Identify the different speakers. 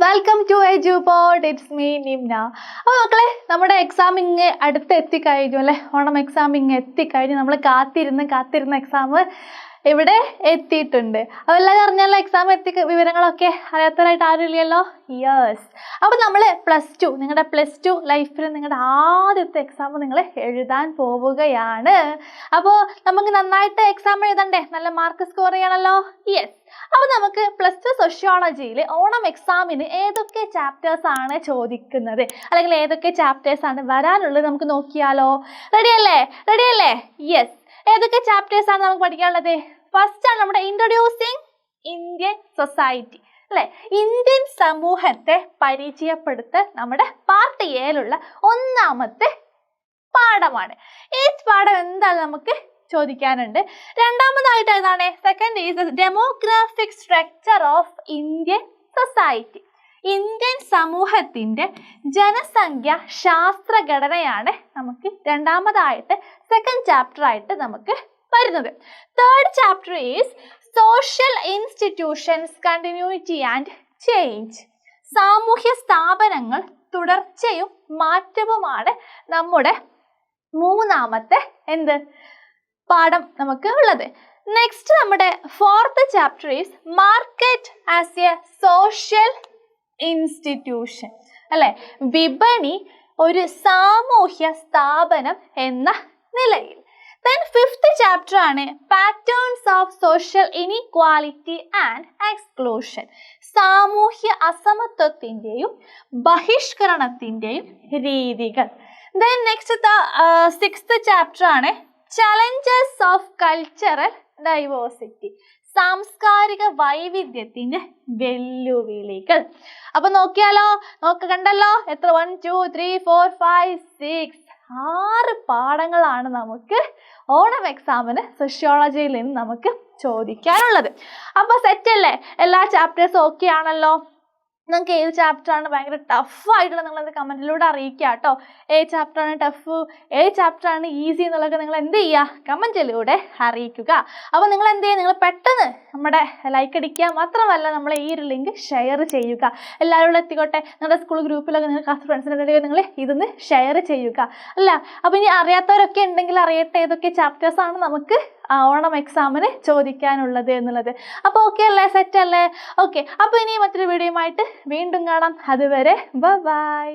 Speaker 1: Welcome to Edupod. It's me Nimna. അപ്പോൾ മക്കളെ, നമ്മുടെ എക്സാം ഇങ്ങ് അടുത്ത് എത്തിക്കഴിഞ്ഞു അല്ലേ. ഓണം എക്സാം ഇങ്ങ് എത്തിക്കഴിഞ്ഞു. നമ്മൾ കാത്തിരുന്ന എക്സാം ഇവിടെ എത്തിയിട്ടുണ്ട്. അപ്പോൾ എല്ലാവരും അറിഞ്ഞല്ലോ എക്സാം വിവരങ്ങളൊക്കെ അറിയാത്തവരായിട്ട് ആരും ഇല്ലല്ലോ. യെസ്. അപ്പോൾ നമ്മൾ നിങ്ങളുടെ പ്ലസ് ടു ലൈഫിൽ നിങ്ങളുടെ ആദ്യത്തെ എക്സാം നിങ്ങൾ എഴുതാൻ പോവുകയാണ്. അപ്പോൾ നമുക്ക് നന്നായിട്ട് എക്സാം എഴുതണ്ടേ, നല്ല മാർക്ക് സ്കോർ ചെയ്യണമല്ലോ. യെസ്. അപ്പോൾ നമുക്ക് പ്ലസ് ടു സോഷ്യോളജിയിൽ ഓണം എക്സാമിന് ഏതൊക്കെ ചാപ്റ്റേഴ്സ് ആണ് ചോദിക്കുന്നത്, അല്ലെങ്കിൽ ഏതൊക്കെ ചാപ്റ്റേഴ്സ് ആണ് വരാനുള്ളത് നമുക്ക് നോക്കിയാലോ. റെഡിയല്ലേ? യെസ്. ഏതൊക്കെ ചാപ്റ്റേഴ്സ് ആണ് നമുക്ക് പഠിക്കാനുള്ളത്? ഫസ്റ്റ് ആണ് നമ്മുടെ ഇൻട്രൊഡ്യൂസിങ് ഇന്ത്യൻ സൊസൈറ്റി അല്ലേ. ഇന്ത്യൻ സമൂഹത്തെ പരിചയപ്പെടുത്ത നമ്മുടെ പാർട്ട് എയിലുള്ള ഒന്നാമത്തെ പാഠമാണ്. ഈ പാഠം എന്താണ് നമുക്ക് ചോദിക്കാനുണ്ട്. രണ്ടാമതായിട്ട് ഏതാണ്? Second is demographic structure of Indian society. Indian സമൂഹത്തിന്റെ ജനസംഖ്യ ശാസ്ത്രഘടനയാണ് നമുക്ക് രണ്ടാമതായിട്ട് സെക്കൻഡ് ചാപ്റ്റർ ആയിട്ട് നമുക്ക് വരുന്നത്. Third chapter is social institutions continuity and change. സാമൂഹ്യ സ്ഥാപനങ്ങൾ തുടർച്ചയും മാറ്റവുമാണ് നമ്മുടെ മൂന്നാമത്തെ പാഠം നമുക്ക് ഉള്ളത്. നെക്സ്റ്റ് നമ്മുടെ fourth chapter is market as A social institution അല്ലെ. വിപണി ഒരു സാമൂഹ്യ സ്ഥാപനം എന്ന നിലയിൽ. ദെൻ ഫിഫ്ത്ത് ചാപ്റ്റർ ആണ് patterns of social inequality and exclusion. സാമൂഹ്യ അസമത്വത്തിന്റെയും ബഹിഷ്കരണത്തിന്റെയും രീതികൾ. ദെൻ നെക്സ്റ്റ് സിക്സ്ത് ചാപ്റ്റർ ആണ് ചലഞ്ചസ് ഓഫ് കൾച്ചറൽ ഡൈവേഴ്സിറ്റി. സാംസ്കാരിക വൈവിധ്യത്തിന്റെ വെല്ലുവിളികൾ. അപ്പൊ നോക്കിയാലോ, കണ്ടല്ലോ എത്ര 1 2 3 4 5 6 6 പാഠങ്ങളാണ് നമുക്ക് ഓണം എക്സാമിന് സോഷ്യോളജിയിൽ നിന്ന് നമുക്ക് ചോദിക്കാനുള്ളത്. അപ്പൊ സെറ്റ് അല്ലേ? എല്ലാ ചാപ്റ്റേഴ്സും ഓക്കെ ആണല്ലോ. നിങ്ങൾക്ക് ഏത് ചാപ്റ്റർ ആണ് ഭയങ്കര ടഫായിട്ടുള്ള നിങ്ങളത് കമൻറ്റിലൂടെ അറിയിക്കുക കേട്ടോ. ഏത് ചാപ്റ്റർ ആണ് ടഫ്, ഏത് ചാപ്റ്റർ ആണ് ഈസി എന്നുള്ളതൊക്കെ നിങ്ങൾ എന്ത് ചെയ്യുക, കമൻറ്റിലൂടെ അറിയിക്കുക. അപ്പോൾ നിങ്ങൾ എന്ത് ചെയ്യുക, നിങ്ങൾ പെട്ടെന്ന് നമ്മുടെ ലൈക്ക് അടിക്കുക മാത്രമല്ല നമ്മളെ ഈ ഒരു ലിങ്ക് ഷെയർ ചെയ്യുക. എല്ലാവരും എത്തിക്കോട്ടെ. നിങ്ങളുടെ സ്കൂൾ ഗ്രൂപ്പിലൊക്കെ നിങ്ങൾ ക്ലാസ് ഫ്രണ്ട്സിൻ്റെ ഇടയിൽ നിങ്ങൾ ഇതൊന്ന് ഷെയർ ചെയ്യുക അല്ല. അപ്പോൾ ഇനി അറിയാത്തവരൊക്കെ ഉണ്ടെങ്കിൽ അറിയട്ടെ ഏതൊക്കെ ചാപ്റ്റേഴ്സ് ആണ് നമുക്ക് ഓണം എക്സാമിന് ചോദിക്കാനുള്ളത് എന്നുള്ളത്. അപ്പോൾ ഓക്കെ അല്ലേ, സെറ്റ് അല്ലേ? ഓക്കെ. അപ്പോൾ ഇനി മറ്റൊരു വീഡിയോയുമായിട്ട് വീണ്ടും കാണാം. അതുവരെ ബൈ.